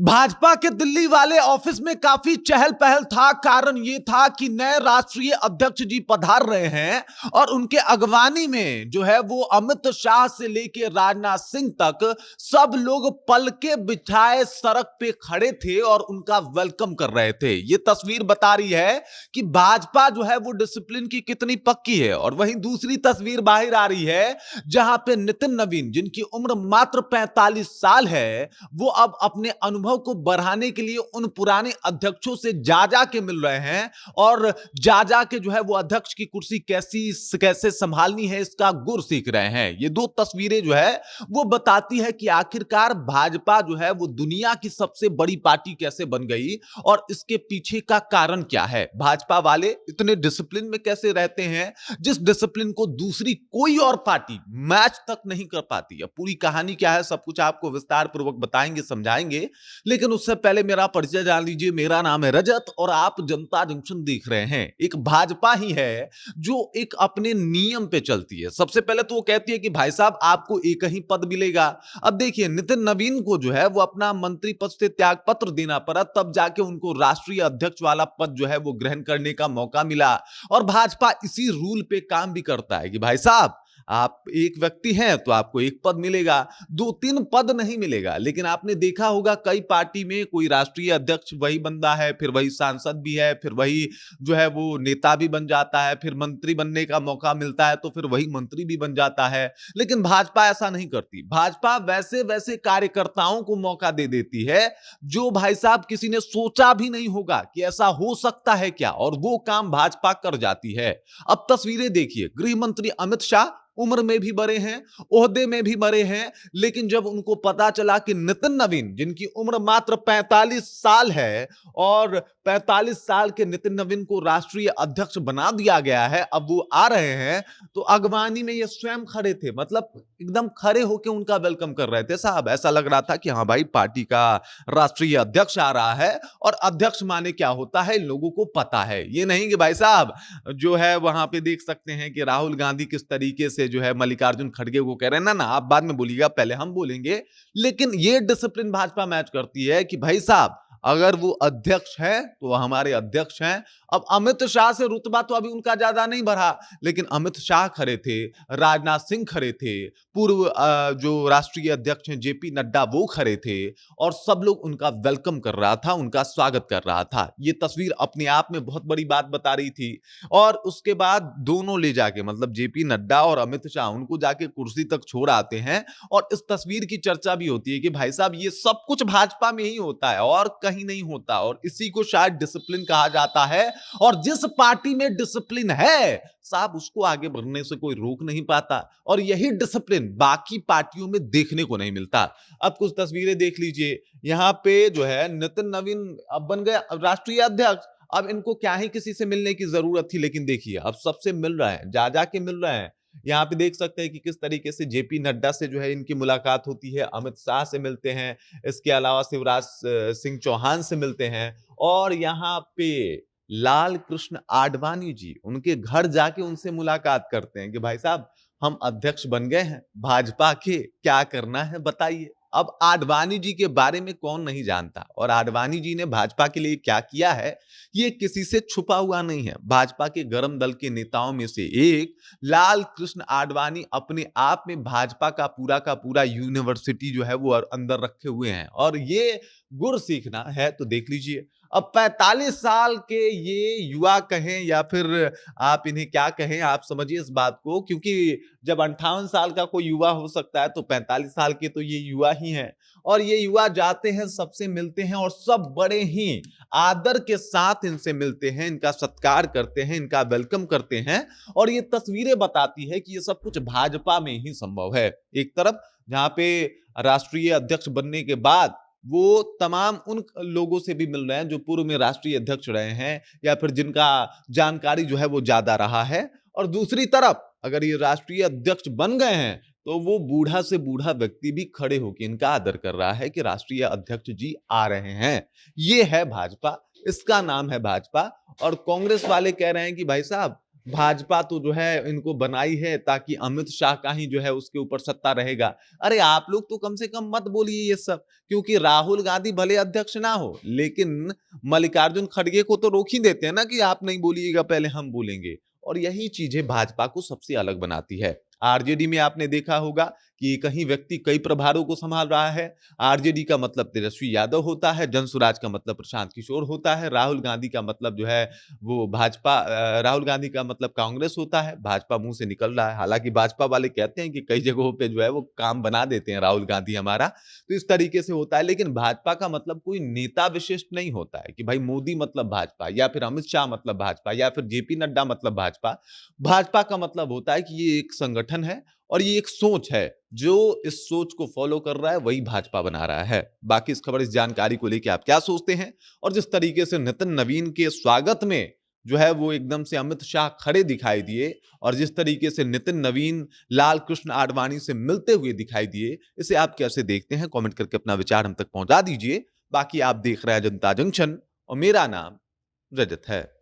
भाजपा के दिल्ली वाले ऑफिस में काफी चहल पहल था। कारण ये था कि नए राष्ट्रीय अध्यक्ष जी पधार रहे हैं और उनके अगवानी में जो है वो अमित शाह से लेकर राजनाथ सिंह तक सब लोग पलके बिछाए सड़क पे खड़े थे और उनका वेलकम कर रहे थे। ये तस्वीर बता रही है कि भाजपा जो है वो डिसिप्लिन की कितनी पक्की है। और वहीं दूसरी तस्वीर बाहर आ रही है जहां पे नितिन नवीन, जिनकी उम्र मात्र 45 साल है, वो अब अपने अनुभव को बढ़ाने के लिए उन पुराने अध्यक्षों से जा जा के मिल रहे हैं और जा जा के जो है वो अध्यक्ष की कुर्सी कैसे संभालनी है इसका गुर सीख रहे हैं। ये दो तस्वीरें जो है वो बताती है कि आखिरकार भाजपा जो है वो दुनिया की सबसे बड़ी पार्टी कैसे बन गई और इसके पीछे का कारण क्या है। भाजपा वाले इतने डिसिप्लिन में कैसे रहते हैं जिस डिसिप्लिन को दूसरी कोई और पार्टी मैच तक नहीं कर पाती है। पूरी कहानी क्या है सब कुछ आपको विस्तार पूर्वक बताएंगे, समझाएंगे, लेकिन उससे पहले मेरा परिचय जान लीजिए। मेरा नाम है रजत और आप जनता जंक्शन देख रहे हैं। एक भाजपा ही है जो एक अपने नियम पे चलती है। सबसे पहले तो वो कहती है कि भाई साहब आपको एक ही पद मिलेगा। अब देखिए नितिन नवीन को जो है वो अपना मंत्री पद से त्याग पत्र देना पड़ा, तब जाके उनको राष्ट्रीय अध्यक्ष वाला पद जो है वो ग्रहण करने का मौका मिला। और भाजपा इसी रूल पे काम भी करता है कि भाई साहब आप एक व्यक्ति हैं तो आपको एक पद मिलेगा, दो तीन पद नहीं मिलेगा। लेकिन आपने देखा होगा कई पार्टी में कोई राष्ट्रीय अध्यक्ष वही बंदा है, फिर वही सांसद भी है, फिर वही जो है वो नेता भी बन जाता है, फिर मंत्री बनने का मौका मिलता है तो फिर वही मंत्री भी बन जाता है। लेकिन भाजपा ऐसा नहीं करती। भाजपा वैसे वैसे कार्यकर्ताओं को मौका दे देती है जो भाई साहब किसी ने सोचा भी नहीं होगा कि ऐसा हो सकता है क्या, और वो काम भाजपा कर जाती है। अब तस्वीरें देखिए, गृह मंत्री अमित शाह उम्र में भी बड़े हैं, ओहदे में भी बड़े हैं, लेकिन जब उनको पता चला कि नितिन नवीन, जिनकी उम्र मात्र 45 साल है और 45 साल के नितिन नवीन को राष्ट्रीय अध्यक्ष बना दिया गया है, अब वो आ रहे हैं, तो अगवानी में ये स्वयं खड़े थे। मतलब एकदम खड़े होकर उनका वेलकम कर रहे थे। साहब ऐसा लग रहा था कि हाँ भाई पार्टी का राष्ट्रीय अध्यक्ष आ रहा है, और अध्यक्ष माने क्या होता है इन लोगों को पता है। ये नहीं कि भाई साहब जो है वहां पे देख सकते हैं कि राहुल गांधी किस तरीके से जो है मल्लिकार्जुन खड़गे को कह रहे हैं, ना ना आप बाद में बोलिएगा, पहले हम बोलेंगे। लेकिन ये डिसिप्लिन भाजपा मैच करती है कि भाई साहब अगर वो अध्यक्ष हैं तो वो हमारे अध्यक्ष हैं। अब अमित शाह से रुतबा तो अभी उनका ज्यादा नहीं बढ़ा, लेकिन अमित शाह खड़े थे, राजनाथ सिंह खड़े थे, पूर्व जो राष्ट्रीय अध्यक्ष हैं जेपी नड्डा वो खड़े थे, और सब लोग उनका वेलकम कर रहा था, उनका स्वागत कर रहा था। ये तस्वीर अपने आप में बहुत बड़ी बात बता रही थी। और उसके बाद दोनों ले जाके, मतलब जेपी नड्डा और अमित शाह, उनको जाके कुर्सी तक छोड़ आते हैं। और इस तस्वीर की चर्चा भी होती है कि भाई साहब ये सब कुछ भाजपा में ही होता है और कहीं नहीं होता, और इसी को शायद डिसिप्लिन कहा जाता है। और जिस पार्टी में डिसिप्लिन है साहब उसको आगे बढ़ने से कोई रोक नहीं पाता, और यही डिसिप्लिन बाकी पार्टियों में देखने को नहीं मिलता। अब कुछ तस्वीरें देख लीजिए। यहां पे जो है नितिन नवीन अब बन गए राष्ट्रीय अध्यक्ष। अब इनको क्या ही किसी से मिलने की जरूरत थी, लेकिन देखिए अब सबसे मिल रहे हैं, जा जा के मिल रहे हैं। यहाँ पे देख सकते हैं कि किस तरीके से जेपी नड्डा से जो है इनकी मुलाकात होती है, अमित शाह से मिलते हैं, इसके अलावा शिवराज सिंह चौहान से मिलते हैं, और यहाँ पे लाल कृष्ण आडवाणी जी उनके घर जाके उनसे मुलाकात करते हैं कि भाई साहब हम अध्यक्ष बन गए हैं भाजपा के, क्या करना है बताइए। अब आडवाणी जी के बारे में कौन नहीं जानता, और आडवाणी जी ने भाजपा के लिए क्या किया है ये किसी से छुपा हुआ नहीं है। भाजपा के गरम दल के नेताओं में से एक लाल कृष्ण आडवाणी अपने आप में भाजपा का पूरा यूनिवर्सिटी जो है वो अंदर रखे हुए हैं, और ये गुर सीखना है तो देख लीजिए। अब 45 साल के ये युवा कहें या फिर आप इन्हें क्या कहें, आप समझिए इस बात को, क्योंकि जब 58 साल का कोई युवा हो सकता है तो 45 साल के तो ये युवा ही हैं। और ये युवा जाते हैं, सबसे मिलते हैं, और सब बड़े ही आदर के साथ इनसे मिलते हैं, इनका सत्कार करते हैं, इनका वेलकम करते हैं। और ये तस्वीरें बताती है कि ये सब कुछ भाजपा में ही संभव है। एक तरफ जहां पे राष्ट्रीय अध्यक्ष बनने के बाद वो तमाम उन लोगों से भी मिल रहे हैं जो पूर्व में राष्ट्रीय अध्यक्ष रहे हैं या फिर जिनका जानकारी जो है वो ज्यादा रहा है, और दूसरी तरफ अगर ये राष्ट्रीय अध्यक्ष बन गए हैं तो वो बूढ़ा से बूढ़ा व्यक्ति भी खड़े होकर इनका आदर कर रहा है कि राष्ट्रीय अध्यक्ष जी आ रहे हैं। ये है भाजपा, इसका नाम है भाजपा। और कांग्रेस वाले कह रहे हैं कि भाई साहब भाजपा तो जो है इनको बनाई है ताकि अमित शाह का ही जो है उसके ऊपर सत्ता रहेगा। अरे आप लोग तो कम से कम मत बोलिए ये सब, क्योंकि राहुल गांधी भले अध्यक्ष ना हो, लेकिन मल्लिकार्जुन खड़गे को तो रोक ही देते हैं ना कि आप नहीं बोलिएगा, पहले हम बोलेंगे। और यही चीजें भाजपा को सबसे अलग बनाती है। आरजेडी में आपने देखा होगा कि कहीं व्यक्ति कई प्रभारों को संभाल रहा है। आरजेडी का मतलब तेजस्वी यादव होता है, जनसुराज का मतलब प्रशांत किशोर होता है, राहुल गांधी का मतलब जो है वो भाजपा, राहुल गांधी का मतलब कांग्रेस होता है। भाजपा मुंह से निकल रहा है, हालांकि भाजपा वाले कहते हैं कि कई जगहों पे जो है वो काम बना देते हैं राहुल गांधी हमारा, तो इस तरीके से होता है। लेकिन भाजपा का मतलब कोई नेता विशिष्ट नहीं होता है कि भाई मोदी मतलब भाजपा, या फिर अमित शाह मतलब भाजपा, या फिर जेपी नड्डा मतलब भाजपा। भाजपा का मतलब होता है कि ये एक संगठन है और ये एक सोच है, जो इस सोच को फॉलो कर रहा है वही भाजपा बना रहा है। बाकी इस खबर, इस जानकारी को लेकर आप क्या सोचते हैं? और जिस तरीके से नितिन नवीन के स्वागत में जो है वो एकदम से अमित शाह खड़े दिखाई दिए, और जिस तरीके से नितिन नवीन लाल कृष्ण आडवाणी से मिलते हुए दिखाई दिए, इसे आप कैसे देखते हैं? कमेंट करके अपना विचार हम तक पहुंचा दीजिए। बाकी आप देख रहे हैं जनता जंक्शन और मेरा नाम रजत है।